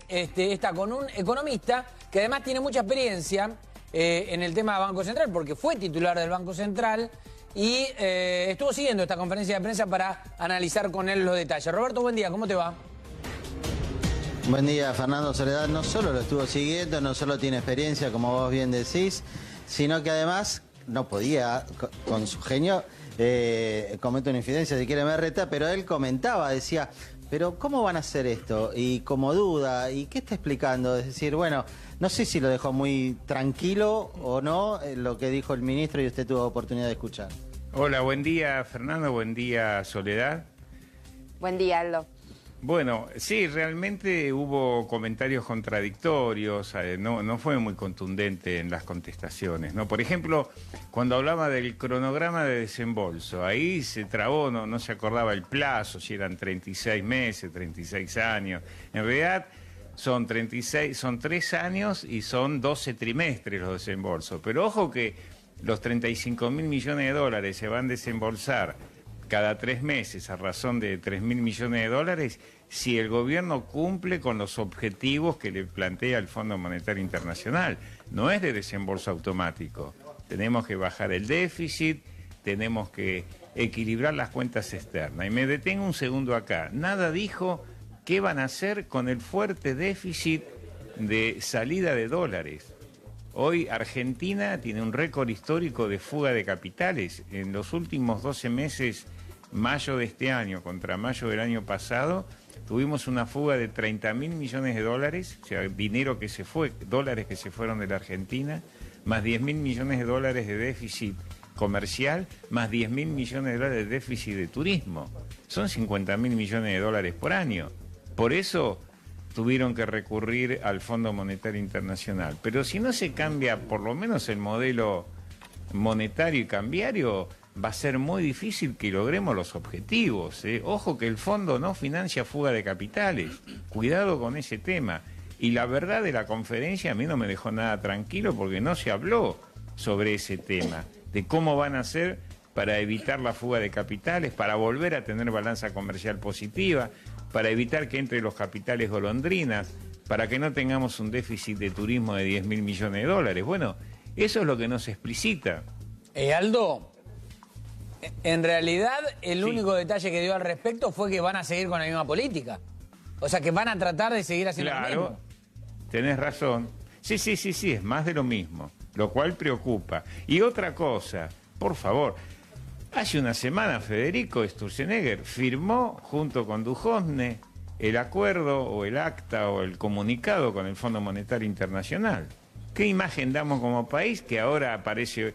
Está con un economista que además tiene mucha experiencia en el tema Banco Central, porque fue titular del Banco Central y estuvo siguiendo esta conferencia de prensa para analizar con él los detalles. Roberto, buen día, ¿cómo te va? Buen día, Fernando Soledad. No solo lo estuvo siguiendo, no solo tiene experiencia, como vos bien decís, sino que además no podía, con su genio, comete una infidencia, si quiere me reta, pero él comentaba, decía, pero ¿cómo van a hacer esto? Y como duda, ¿y qué está explicando? Es decir, bueno, no sé si lo dejó muy tranquilo o no lo que dijo el ministro y usted tuvo oportunidad de escuchar. Hola, buen día Fernando, buen día Soledad. Buen día, Aldo. Bueno, sí, realmente hubo comentarios contradictorios, no fue muy contundente en las contestaciones, ¿no? Por ejemplo, cuando hablaba del cronograma de desembolso, ahí se trabó, no se acordaba el plazo, si eran 36 meses, 36 años. En realidad son 3 años y son 12 trimestres los desembolsos. Pero ojo que los 35.000 millones de dólares se van a desembolsar cada 3 meses a razón de 3.000 millones de dólares si el gobierno cumple con los objetivos que le plantea el Fondo Monetario Internacional. No es de desembolso automático. Tenemos que bajar el déficit, tenemos que equilibrar las cuentas externas. Y me detengo un segundo acá. Nada dijo qué van a hacer con el fuerte déficit de salida de dólares. Hoy Argentina tiene un récord histórico de fuga de capitales. En los últimos 12 meses, mayo de este año contra mayo del año pasado, tuvimos una fuga de 30.000 millones de dólares, o sea, dinero que se fue, dólares que se fueron de la Argentina, más 10.000 millones de dólares de déficit comercial, más 10.000 millones de dólares de déficit de turismo. Son 50.000 millones de dólares por año. Por eso tuvieron que recurrir al Fondo Monetario Internacional. Pero si no se cambia por lo menos el modelo monetario y cambiario, va a ser muy difícil que logremos los objetivos, ¿eh? Ojo que el fondo no financia fuga de capitales. Cuidado con ese tema. Y la verdad de la conferencia a mí no me dejó nada tranquilo porque no se habló sobre ese tema, de cómo van a hacer para evitar la fuga de capitales, para volver a tener balanza comercial positiva, para evitar que entre los capitales golondrinas, para que no tengamos un déficit de turismo de 10.000 millones de dólares. Bueno, eso es lo que no se explicita. Aldo, en realidad el único detalle que dio al respecto fue que van a seguir con la misma política. O sea, que van a tratar de seguir haciendo lo mismo. Claro, tenés razón. Sí, es más de lo mismo, lo cual preocupa. Y otra cosa, por favor, hace una semana Federico Sturzenegger firmó junto con Duhovne el acuerdo o el acta o el comunicado con el Fondo Monetario Internacional. ¿Qué imagen damos como país que ahora aparece?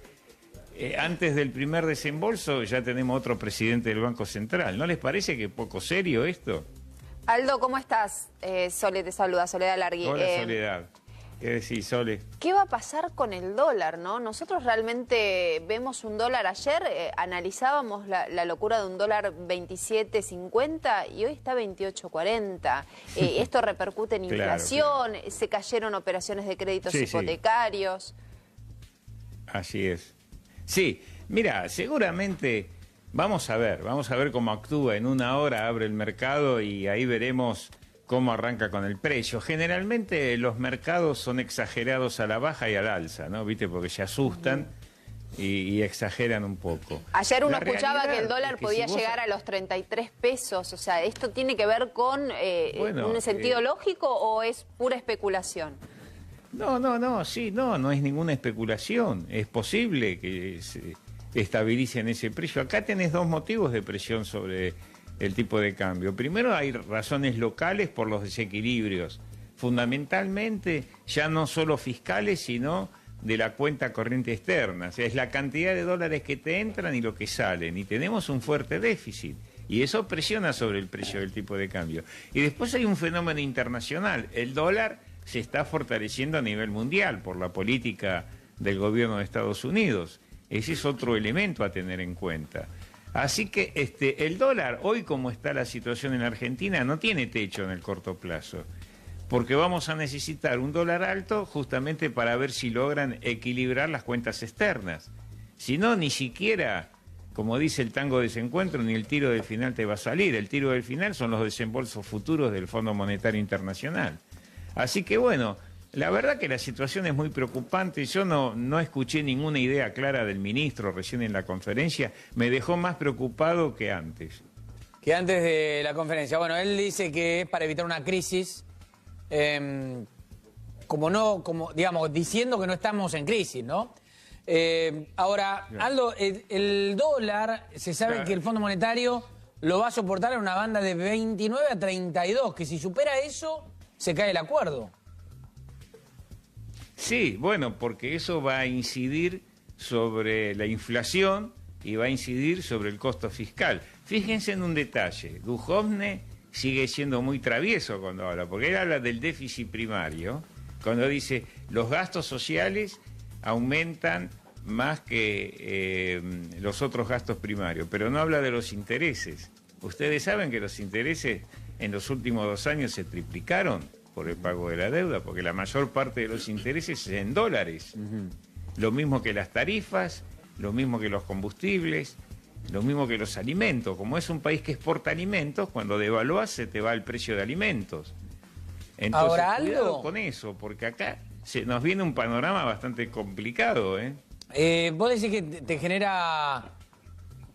Antes del primer desembolso ya tenemos otro presidente del Banco Central. ¿No les parece que es poco serio esto? Aldo, ¿cómo estás? Sole te saluda, Soledad Largui. Hola, Soledad. ¿Qué decís, Sole? ¿Qué va a pasar con el dólar, no? Nosotros realmente vemos un dólar ayer, analizábamos la locura de un dólar 27.50 y hoy está 28.40. Esto repercute en inflación, claro. Se cayeron operaciones de créditos hipotecarios. Así es. Sí, mira, seguramente vamos a ver cómo actúa. En una hora abre el mercado y ahí veremos cómo arranca con el precio. Generalmente los mercados son exagerados a la baja y al alza, ¿no? ¿Viste? Porque se asustan y exageran un poco. Ayer uno escuchaba que el dólar podía llegar a los 33 pesos. O sea, ¿esto tiene que ver con un sentido lógico o es pura especulación? No es ninguna especulación. Es posible que se estabilice en ese precio. Acá tenés dos motivos de presión sobre el tipo de cambio. Primero, hay razones locales por los desequilibrios, fundamentalmente ya no solo fiscales, sino de la cuenta corriente externa. O sea, es la cantidad de dólares que te entran y lo que salen. Y tenemos un fuerte déficit. Y eso presiona sobre el precio del tipo de cambio. Y después hay un fenómeno internacional. El dólar se está fortaleciendo a nivel mundial por la política del gobierno de Estados Unidos. Ese es otro elemento a tener en cuenta. Así que el dólar, hoy como está la situación en Argentina, no tiene techo en el corto plazo, porque vamos a necesitar un dólar alto justamente para ver si logran equilibrar las cuentas externas. Si no, ni siquiera, como dice el tango de desencuentro, ni el tiro del final te va a salir. El tiro del final son los desembolsos futuros del Fondo Monetario Internacional. Así que bueno, la verdad que la situación es muy preocupante. Yo no escuché ninguna idea clara del ministro recién en la conferencia. Me dejó más preocupado que antes. Que antes de la conferencia. Bueno, él dice que es para evitar una crisis, digamos, diciendo que no estamos en crisis, ¿no? Ahora, Aldo, el dólar, se sabe que el Fondo Monetario lo va a soportar en una banda de 29 a 32, que si supera eso, se cae el acuerdo. Sí, bueno, porque eso va a incidir sobre la inflación y va a incidir sobre el costo fiscal. Fíjense en un detalle, Duhovne sigue siendo muy travieso cuando habla, porque él habla del déficit primario, cuando dice los gastos sociales aumentan más que los otros gastos primarios, pero no habla de los intereses. Ustedes saben que los intereses en los últimos 2 años se triplicaron por el pago de la deuda, porque la mayor parte de los intereses es en dólares. Lo mismo que las tarifas, lo mismo que los combustibles, lo mismo que los alimentos. Como es un país que exporta alimentos, cuando devalúas se te va el precio de alimentos. Entonces, ahora, cuidado con eso, porque acá nos viene un panorama bastante complicado, ¿eh? Vos decís que te genera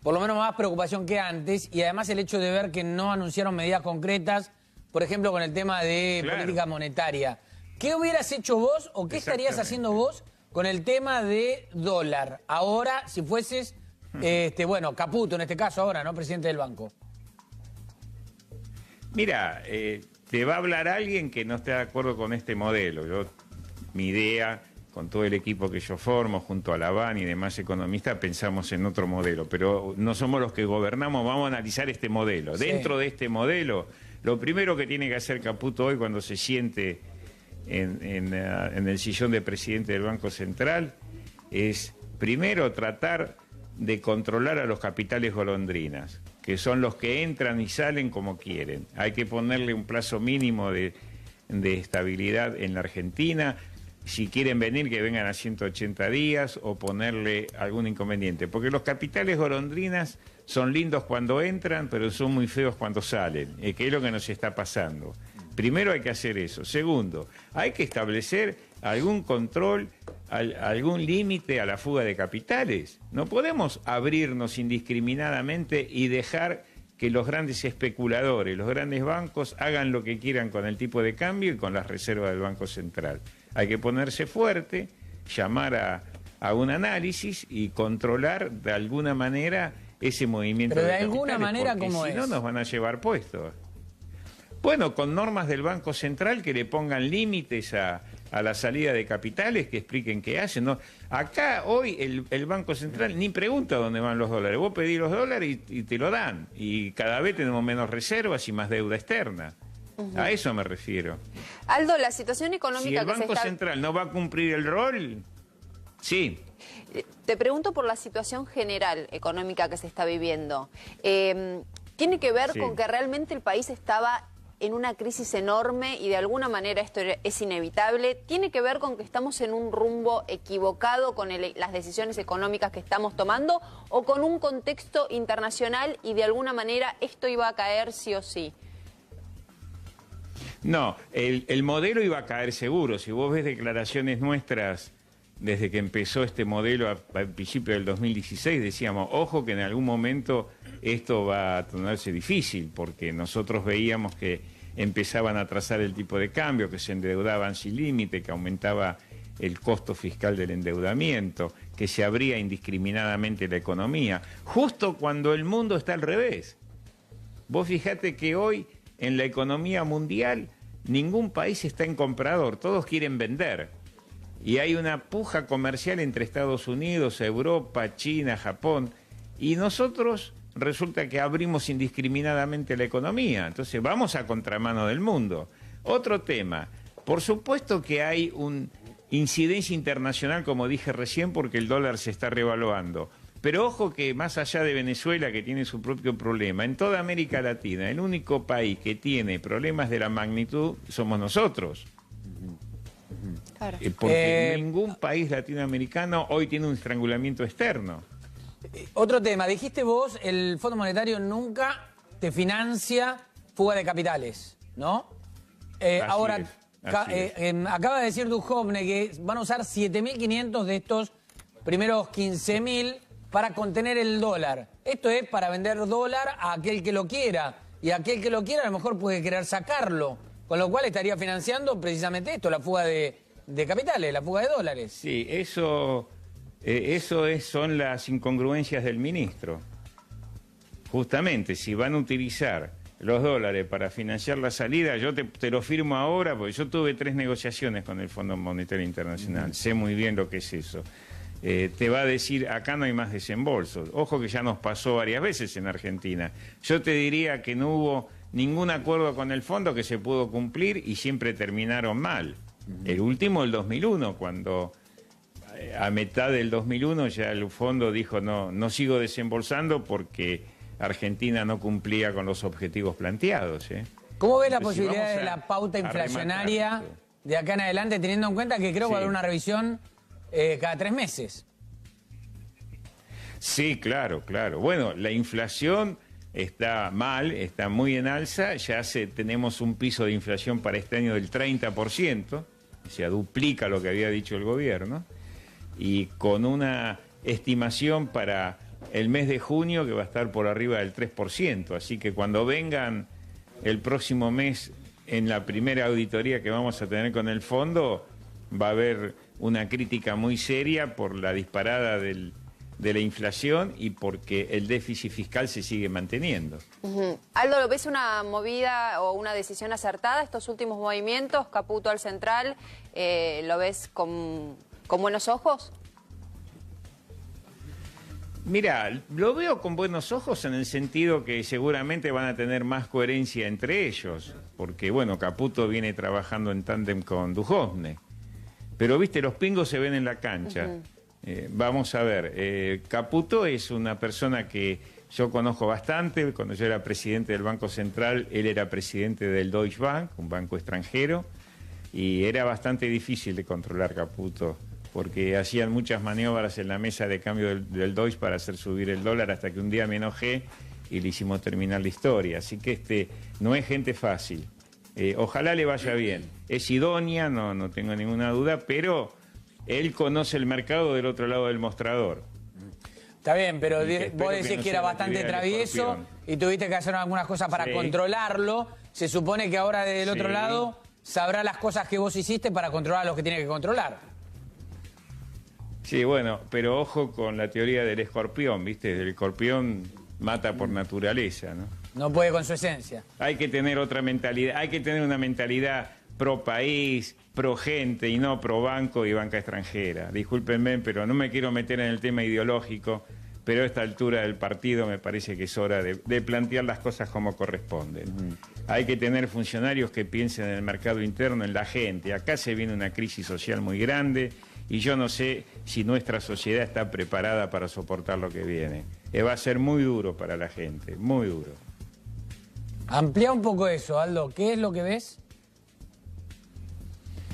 por lo menos más preocupación que antes, y además el hecho de ver que no anunciaron medidas concretas, por ejemplo, con el tema de política monetaria. ¿Qué hubieras hecho vos o qué estarías haciendo vos con el tema de dólar? Ahora, si fueses, bueno, Caputo en este caso ahora, ¿no? Presidente del banco. Mira, te va a hablar alguien que no esté de acuerdo con este modelo. Mi idea, con todo el equipo que yo formo, junto a la BAN y demás economistas, pensamos en otro modelo, pero no somos los que gobernamos, vamos a analizar este modelo. Sí. Dentro de este modelo, lo primero que tiene que hacer Caputo hoy cuando se siente en el sillón de presidente del Banco Central es, primero, tratar de controlar a los capitales golondrinas, que son los que entran y salen como quieren. Hay que ponerle un plazo mínimo de estabilidad en la Argentina. Si quieren venir, que vengan a 180 días o ponerle algún inconveniente. Porque los capitales golondrinas son lindos cuando entran, pero son muy feos cuando salen, que es lo que nos está pasando. Primero hay que hacer eso. Segundo, hay que establecer algún control, algún límite a la fuga de capitales. No podemos abrirnos indiscriminadamente y dejar que los grandes especuladores, los grandes bancos, hagan lo que quieran con el tipo de cambio y con las reservas del Banco Central. Hay que ponerse fuerte, llamar a un análisis y controlar de alguna manera ese movimiento. Pero de alguna manera, ¿cómo es? Si no, nos van a llevar puestos. Bueno, con normas del Banco Central que le pongan límites a la salida de capitales, que expliquen qué hacen. ¿No? Acá hoy el Banco Central ni pregunta dónde van los dólares. Vos pedís los dólares y te lo dan. Y cada vez tenemos menos reservas y más deuda externa. A eso me refiero. Aldo, la situación económica si el Banco Central no va a cumplir el rol, sí. Te pregunto por la situación general económica que se está viviendo. ¿Tiene que ver con que realmente el país estaba en una crisis enorme y de alguna manera esto es inevitable? ¿Tiene que ver con que estamos en un rumbo equivocado con las decisiones económicas que estamos tomando o con un contexto internacional y de alguna manera esto iba a caer sí o sí? No, el modelo iba a caer seguro. Si vos ves declaraciones nuestras desde que empezó este modelo al principio del 2016, decíamos, ojo que en algún momento esto va a tornarse difícil, porque nosotros veíamos que empezaban a trazar el tipo de cambio, que se endeudaban sin límite, que aumentaba el costo fiscal del endeudamiento, que se abría indiscriminadamente la economía, justo cuando el mundo está al revés. Vos fijate que hoy en la economía mundial ningún país está en comprador, todos quieren vender. Y hay una puja comercial entre Estados Unidos, Europa, China, Japón, y nosotros resulta que abrimos indiscriminadamente la economía. Entonces vamos a contramano del mundo. Otro tema, por supuesto que hay una incidencia internacional, como dije recién, porque el dólar se está revaluando. Pero ojo que más allá de Venezuela, que tiene su propio problema, en toda América Latina, el único país que tiene problemas de la magnitud somos nosotros. Claro. Porque ningún país latinoamericano hoy tiene un estrangulamiento externo. Otro tema, dijiste vos, el Fondo Monetario nunca te financia fuga de capitales, ¿no? Ahora, Acaba de decir Duhovne que van a usar 7.500 de estos primeros 15.000 para contener el dólar. Esto es para vender dólar a aquel que lo quiera. Y aquel que lo quiera a lo mejor puede querer sacarlo. Con lo cual estaría financiando precisamente esto, la fuga de capitales, la fuga de dólares. Sí, eso son las incongruencias del ministro. Justamente, si van a utilizar los dólares para financiar la salida, yo te lo firmo ahora, porque yo tuve 3 negociaciones con el Fondo Monetario Internacional. Sé muy bien lo que es eso. Te va a decir, acá no hay más desembolsos. Ojo que ya nos pasó varias veces en Argentina. Yo te diría que no hubo ningún acuerdo con el fondo que se pudo cumplir y siempre terminaron mal. El último, el 2001, cuando a mitad del 2001 ya el fondo dijo no sigo desembolsando porque Argentina no cumplía con los objetivos planteados. ¿Cómo ves la Entonces, posibilidad de la pauta inflacionaria de acá en adelante, teniendo en cuenta que creo que va a haber una revisión cada 3 meses? Sí, claro. Bueno, la inflación está mal, está muy en alza, ya tenemos un piso de inflación para este año del 30%, o sea, duplica lo que había dicho el gobierno, y con una estimación para el mes de junio que va a estar por arriba del 3%, así que cuando vengan el próximo mes en la primera auditoría que vamos a tener con el fondo, va a haber una crítica muy seria por la disparada de la inflación y porque el déficit fiscal se sigue manteniendo. Aldo, ¿lo ves una movida o una decisión acertada estos últimos movimientos? Caputo al central, ¿lo ves con buenos ojos? Mira, lo veo con buenos ojos en el sentido que seguramente van a tener más coherencia entre ellos, porque bueno, Caputo viene trabajando en tándem con Duhovne, pero viste, los pingos se ven en la cancha. Vamos a ver, Caputo es una persona que yo conozco bastante. Cuando yo era presidente del Banco Central, él era presidente del Deutsche Bank, un banco extranjero, y era bastante difícil de controlar Caputo, porque hacían muchas maniobras en la mesa de cambio del Deutsche para hacer subir el dólar, hasta que un día me enojé y le hicimos terminar la historia. Así que no es gente fácil. Ojalá le vaya bien. Es idónea, no tengo ninguna duda, pero él conoce el mercado del otro lado del mostrador. Está bien, pero vos decís que era bastante travieso y tuviste que hacer algunas cosas para controlarlo. Se supone que ahora del otro lado sabrá las cosas que vos hiciste para controlar a los que tiene que controlar. Sí, bueno, pero ojo con la teoría del escorpión, ¿viste? El escorpión mata por naturaleza, ¿no? No puede con su esencia. Hay que tener otra mentalidad, hay que tener una mentalidad pro país, pro gente y no pro banco y banca extranjera. Discúlpenme, pero no me quiero meter en el tema ideológico, pero a esta altura del partido me parece que es hora de plantear las cosas como corresponden. Hay que tener funcionarios que piensen en el mercado interno, en la gente. Acá se viene una crisis social muy grande y yo no sé si nuestra sociedad está preparada para soportar lo que viene. Va a ser muy duro para la gente, muy duro. Amplía un poco eso, Aldo. ¿Qué es lo que ves?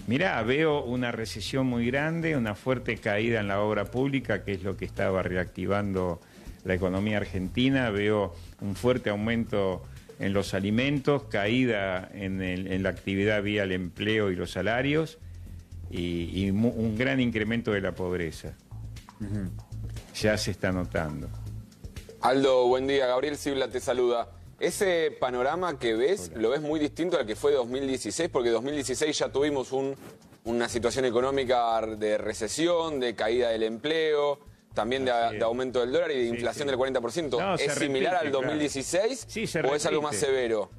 Mirá, veo una recesión muy grande, una fuerte caída en la obra pública, que es lo que estaba reactivando la economía argentina. Veo un fuerte aumento en los alimentos, caída en la actividad vía el empleo y los salarios y un gran incremento de la pobreza. Ya se está notando. Aldo, buen día. Gabriel Sibla te saluda. Ese panorama que ves, lo ves muy distinto al que fue 2016, porque 2016 ya tuvimos una situación económica de recesión, de caída del empleo, también de aumento del dólar y de inflación del 40%. No, ¿Es similar al 2016 o es algo más severo?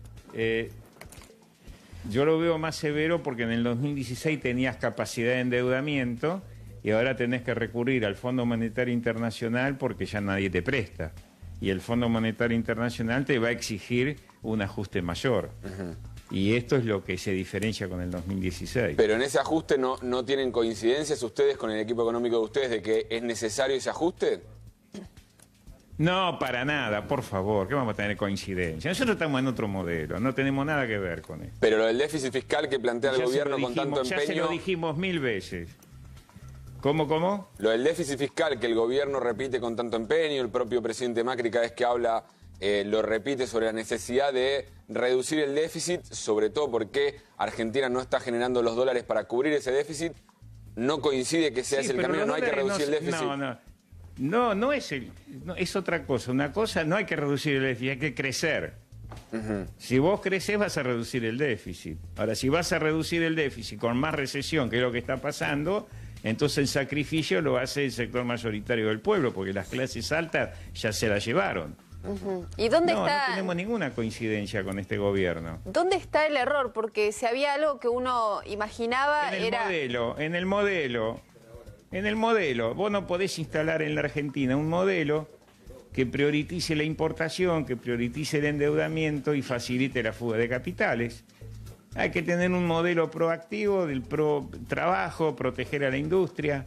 Yo lo veo más severo porque en el 2016 tenías capacidad de endeudamiento y ahora tenés que recurrir al Fondo Monetario Internacional porque ya nadie te presta. Y el Fondo Monetario Internacional te va a exigir un ajuste mayor. Y esto es lo que se diferencia con el 2016. Pero en ese ajuste no tienen coincidencias ustedes con el equipo económico de ustedes de que es necesario ese ajuste. No, para nada, por favor, ¿qué vamos a tener coincidencia? Nosotros estamos en otro modelo, no tenemos nada que ver con esto. Pero lo del déficit fiscal que plantea el gobierno con tanto empeño... Ya se lo dijimos 1000 veces. ¿Cómo? Lo del déficit fiscal que el gobierno repite con tanto empeño, el propio presidente Macri cada vez que habla lo repite sobre la necesidad de reducir el déficit, sobre todo porque Argentina no está generando los dólares para cubrir ese déficit. No coincide que sea ese el camino, no hay que reducir el déficit. No es otra cosa. Una cosa, no hay que reducir el déficit, hay que crecer. Si vos creces vas a reducir el déficit. Ahora, si vas a reducir el déficit con más recesión, que es lo que está pasando, entonces el sacrificio lo hace el sector mayoritario del pueblo, porque las clases altas ya se la llevaron. ¿Y dónde está? No tenemos ninguna coincidencia con este gobierno. ¿Dónde está el error? Porque si había algo que uno imaginaba era... En el modelo. Vos no podés instalar en la Argentina un modelo que priorice la importación, que priorice el endeudamiento y facilite la fuga de capitales. Hay que tener un modelo proactivo del trabajo, proteger a la industria,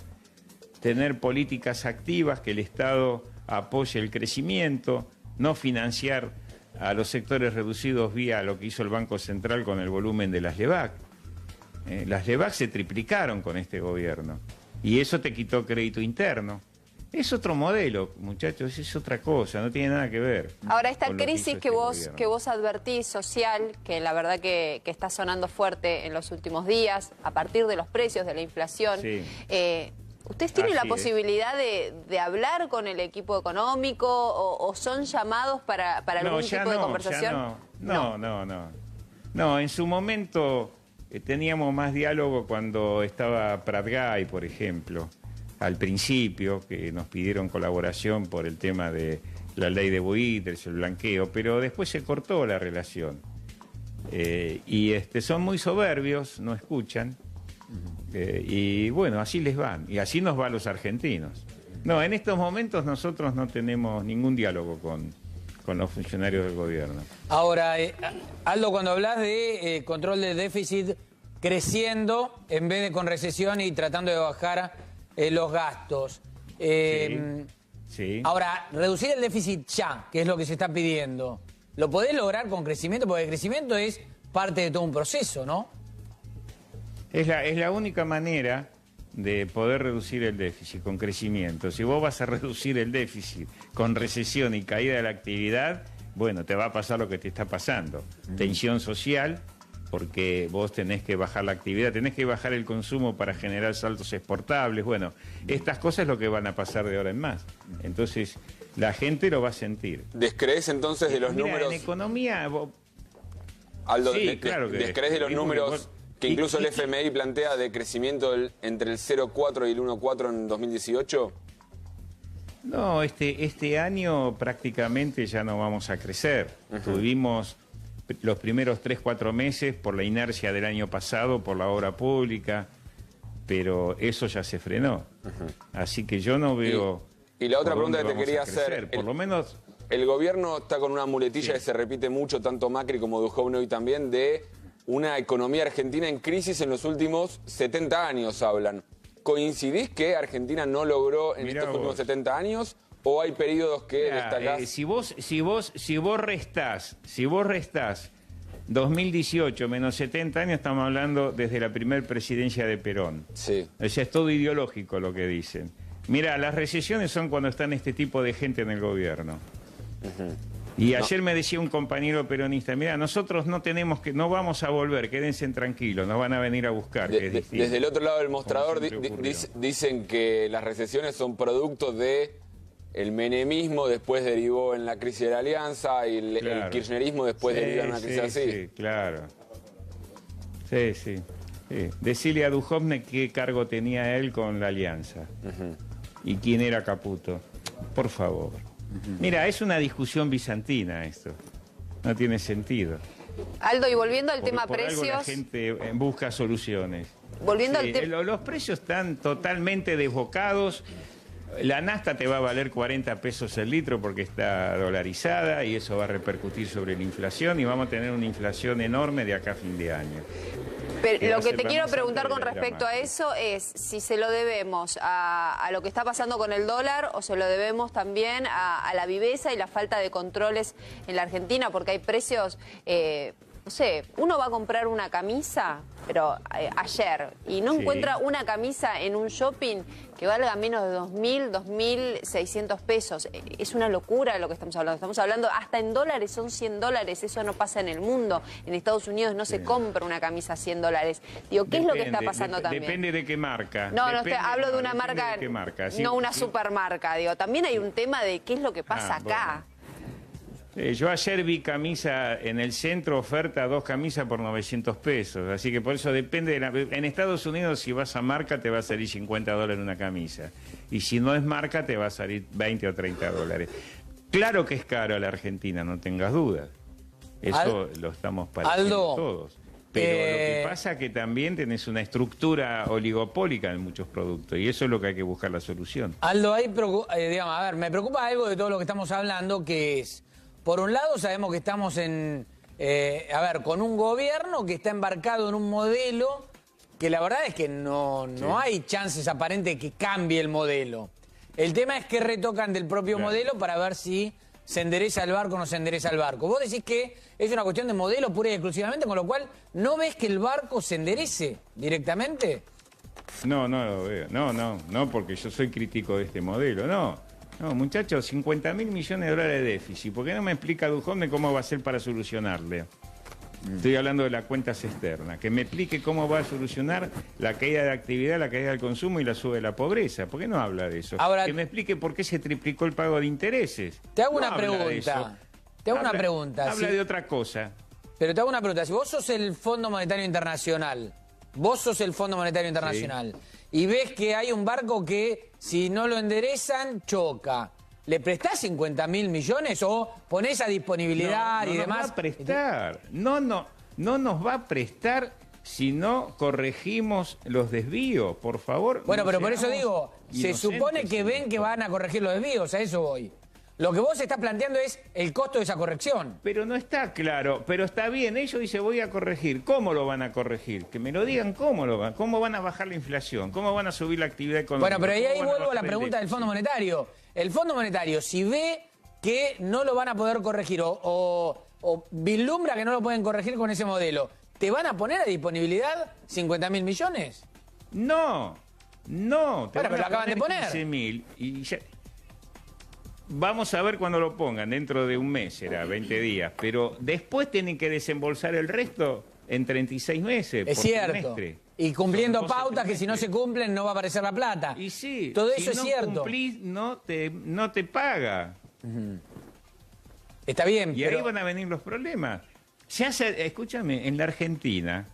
tener políticas activas, que el Estado apoye el crecimiento, no financiar a los sectores reducidos vía lo que hizo el Banco Central con el volumen de las LEVAC. Las LEVAC se triplicaron con este gobierno y eso te quitó crédito interno. Es otro modelo, muchachos, es otra cosa, no tiene nada que ver. Ahora, esta crisis que vos advertís, social, que la verdad que está sonando fuerte en los últimos días, a partir de los precios, de la inflación, sí. ¿Ustedes tienen la posibilidad de hablar con el equipo económico o son llamados para algún tipo de conversación? No, en su momento teníamos más diálogo cuando estaba Prat-Gay, por ejemplo, al principio, que nos pidieron colaboración por el tema de la ley de buitres, el blanqueo, pero después se cortó la relación. Y son muy soberbios, no escuchan. Y bueno, así les van, y así nos va a los argentinos. No, en estos momentos nosotros no tenemos ningún diálogo con los funcionarios del gobierno. Ahora, Aldo, cuando hablas de control del déficit creciendo en vez de con recesión y tratando de bajar los gastos. Sí. Ahora, reducir el déficit ya, que es lo que se está pidiendo, ¿lo podés lograr con crecimiento? Porque el crecimiento es parte de todo un proceso, ¿no? Es la única manera de poder reducir el déficit, con crecimiento. Si vos vas a reducir el déficit con recesión y caída de la actividad, bueno, te va a pasar lo que te está pasando. Tensión social, porque vos tenés que bajar la actividad, tenés que bajar el consumo para generar saldos exportables. Bueno, estas cosas es lo que van a pasar de ahora en más. Entonces, la gente lo va a sentir. ¿Descrees entonces de los números? En economía... Aldo, sí, claro que ¿descrees de los números que incluso el FMI plantea de crecimiento entre el 0,4 y el 1,4 en 2018? No, este año prácticamente ya no vamos a crecer. Tuvimos los primeros 3-4 meses por la inercia del año pasado, por la obra pública, pero eso ya se frenó. Así que yo no veo... Y la otra pregunta que te quería hacer, por lo menos... El gobierno está con una muletilla que se repite mucho, tanto Macri como Duhovne hoy también, de una economía argentina en crisis en los últimos 70 años, hablan. ¿Coincidís que Argentina no logró en estos últimos 70 años? ¿O hay periodos que destacás? Si vos restás 2018 menos 70 años, estamos hablando desde la primer presidencia de Perón. Sí. O sea, es todo ideológico lo que dicen. Mira, las recesiones son cuando están este tipo de gente en el gobierno. Y ayer me decía un compañero peronista, mira, nosotros no vamos a volver, quédense tranquilos, nos van a venir a buscar. Desde el otro lado del mostrador dicen que las recesiones son producto de el menemismo, después derivó en la crisis de la Alianza, y el kirchnerismo después derivó en una crisis así. Sí, claro. Sí. Decile a Duhovne qué cargo tenía él con la Alianza y quién era Caputo, por favor. Mira, es una discusión bizantina esto. No tiene sentido. Aldo, y volviendo al tema por precios... algo la gente busca soluciones. Volviendo al tema... Los precios están totalmente desbocados. La nafta te va a valer 40 pesos el litro porque está dolarizada y eso va a repercutir sobre la inflación y vamos a tener una inflación enorme de acá a fin de año. Pero lo que te quiero preguntar con respecto a eso es si se lo debemos a lo que está pasando con el dólar o se lo debemos también a la viveza y la falta de controles en la Argentina, porque hay precios no sé, uno va a comprar una camisa, pero ayer, y no encuentra una camisa en un shopping que valga menos de 2.000, 2.600 pesos. Es una locura lo que estamos hablando. Estamos hablando, hasta en dólares son $100. Eso no pasa en el mundo. En Estados Unidos no se compra una camisa a $100. Digo, ¿qué es lo que está pasando también? Depende de qué marca. No, hablo de una marca, ¿Sí? no una supermarca. Digo, también hay un tema de qué es lo que pasa acá. Bueno. Yo ayer vi camisa en el centro, oferta 2 camisas por 900 pesos. Así que por eso depende en Estados Unidos, si vas a marca, te va a salir $50 una camisa. Y si no es marca, te va a salir $20 o $30. Claro que es caro a la Argentina, no tengas dudas. Eso lo estamos padeciendo todos. Pero lo que pasa es que también tenés una estructura oligopólica en muchos productos. Y eso es lo que hay que buscar la solución. Aldo, ahí digamos, a ver, me preocupa algo de todo lo que estamos hablando, que es... Por un lado, sabemos que estamos con un gobierno que está embarcado en un modelo que la verdad es que no hay chances aparentes de que cambie el modelo. El tema es que retocan del propio modelo para ver si se endereza el barco o no se endereza el barco. Vos decís que es una cuestión de modelo pura y exclusivamente, con lo cual, ¿no ves que el barco se enderece directamente? No lo veo. No, porque yo soy crítico de este modelo, no. No, muchachos, $50.000 millones de déficit. ¿Por qué no me explica Dujovne de cómo va a ser para solucionarle? Estoy hablando de las cuentas externas. Que me explique cómo va a solucionar la caída de actividad, la caída del consumo y la sube de la pobreza. ¿Por qué no habla de eso? Ahora, que me explique por qué se triplicó el pago de intereses. Te hago una pregunta. Habla de otra cosa. Pero te hago una pregunta. Si vos sos el Fondo Monetario Internacional, y ves que hay un barco que si no lo enderezan, choca, ¿le prestás 50.000 millones o ponés a disponibilidad y demás? No nos va a prestar. No nos va a prestar si no corregimos los desvíos, por favor. Bueno, pero por eso digo, se supone que ven que van a corregir los desvíos, a eso voy. Lo que vos estás planteando es el costo de esa corrección. Pero no está claro, pero está bien. Ellos dicen, voy a corregir. ¿Cómo lo van a corregir? Que me lo digan cómo van a bajar la inflación, cómo van a subir la actividad económica. Bueno, pero ahí vuelvo a la pregunta del Fondo Monetario. El Fondo Monetario, si ve que no lo van a poder corregir o vislumbra que no lo pueden corregir con ese modelo, ¿te van a poner a disponibilidad 50.000 millones? No. Bueno, pero lo acaban de poner. 15.000 y ya... Vamos a ver cuándo lo pongan, dentro de un mes, será 20 días, pero después tienen que desembolsar el resto en 36 meses. Es cierto. Trimestre. Y cumpliendo pautas que si no se cumplen no va a aparecer la plata. Y sí, todo eso si es cierto. Si no cumplís, no te paga. Está bien, y ahí van a venir los problemas. Escúchame, en la Argentina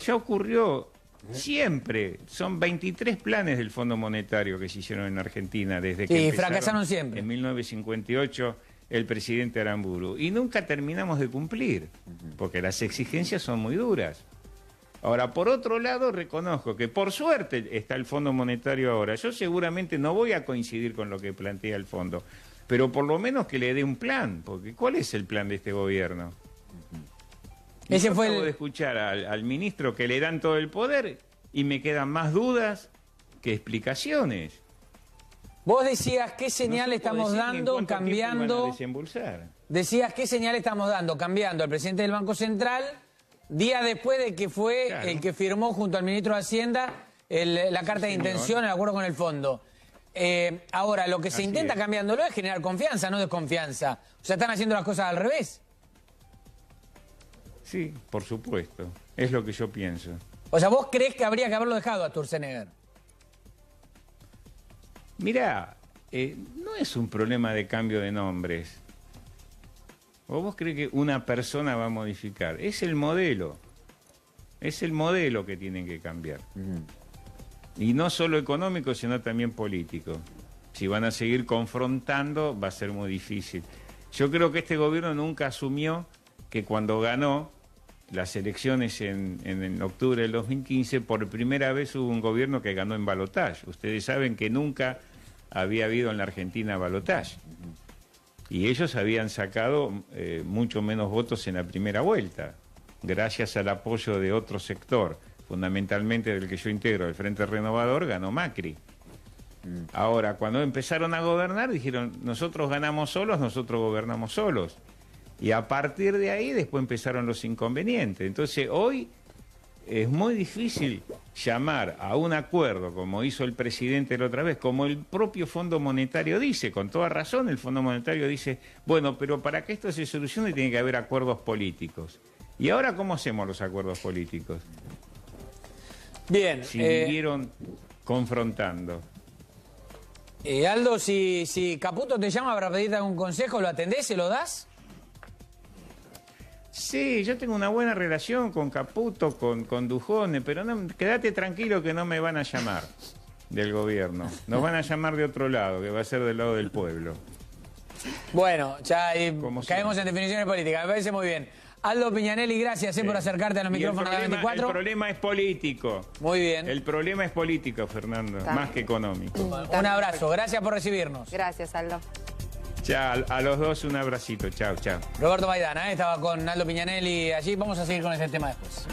ya ocurrió... Siempre, son 23 planes del Fondo Monetario que se hicieron en Argentina desde que fracasaron siempre. En 1958 el presidente Aramburu. Y nunca terminamos de cumplir, porque las exigencias son muy duras. Ahora, por otro lado, reconozco que por suerte está el Fondo Monetario ahora. Yo seguramente no voy a coincidir con lo que plantea el Fondo, pero por lo menos que le dé un plan, porque ¿cuál es el plan de este gobierno? Ese fue acabo de escuchar al ministro que le dan todo el poder y me quedan más dudas que explicaciones. Vos decías qué señal estamos dando cambiando. Decías qué señal estamos dando cambiando al presidente del Banco Central días después de que fue el que firmó junto al ministro de Hacienda la carta de intención, el acuerdo con el fondo. Ahora, lo que se intenta cambiándolo es generar confianza, no desconfianza. O sea, están haciendo las cosas al revés. Sí, por supuesto. Es lo que yo pienso. O sea, ¿vos creés que habría que haberlo dejado a Sturzenegger? Mirá, no es un problema de cambio de nombres. ¿O vos crees que una persona va a modificar? Es el modelo. Es el modelo que tienen que cambiar. Y no solo económico, sino también político. Si van a seguir confrontando, va a ser muy difícil. Yo creo que este gobierno nunca asumió que cuando ganó las elecciones en octubre del 2015, por primera vez hubo un gobierno que ganó en balotaje. Ustedes saben que nunca había habido en la Argentina balotaje. Y ellos habían sacado mucho menos votos en la primera vuelta, gracias al apoyo de otro sector, fundamentalmente del que yo integro, el Frente Renovador, ganó Macri. Ahora, cuando empezaron a gobernar, dijeron, nosotros ganamos solos, nosotros gobernamos solos. Y a partir de ahí después empezaron los inconvenientes. Entonces hoy es muy difícil llamar a un acuerdo, como hizo el presidente la otra vez, como el propio Fondo Monetario dice, con toda razón el Fondo Monetario dice, bueno, pero para que esto se solucione tiene que haber acuerdos políticos. ¿Y ahora cómo hacemos los acuerdos políticos? Bien. Si vivieron confrontando. Aldo, si Caputo te llama para pedirte algún consejo, ¿lo atendés, se lo das? Sí, yo tengo una buena relación con Caputo, con Dujone, pero no, quédate tranquilo que no me van a llamar del gobierno. Nos van a llamar de otro lado, que va a ser del lado del pueblo. Bueno, ya Como caemos en definiciones políticas, me parece muy bien. Aldo Piñanelli, gracias por acercarte a los micrófonos de la 24. El problema es político. Muy bien. El problema es político, Fernando, más que económico. Un abrazo, gracias por recibirnos. Gracias, Aldo. Chao, a los dos un abracito. Chao, chao. Roberto Maidana, estaba con Aldo Piñanelli allí. Vamos a seguir con este tema después.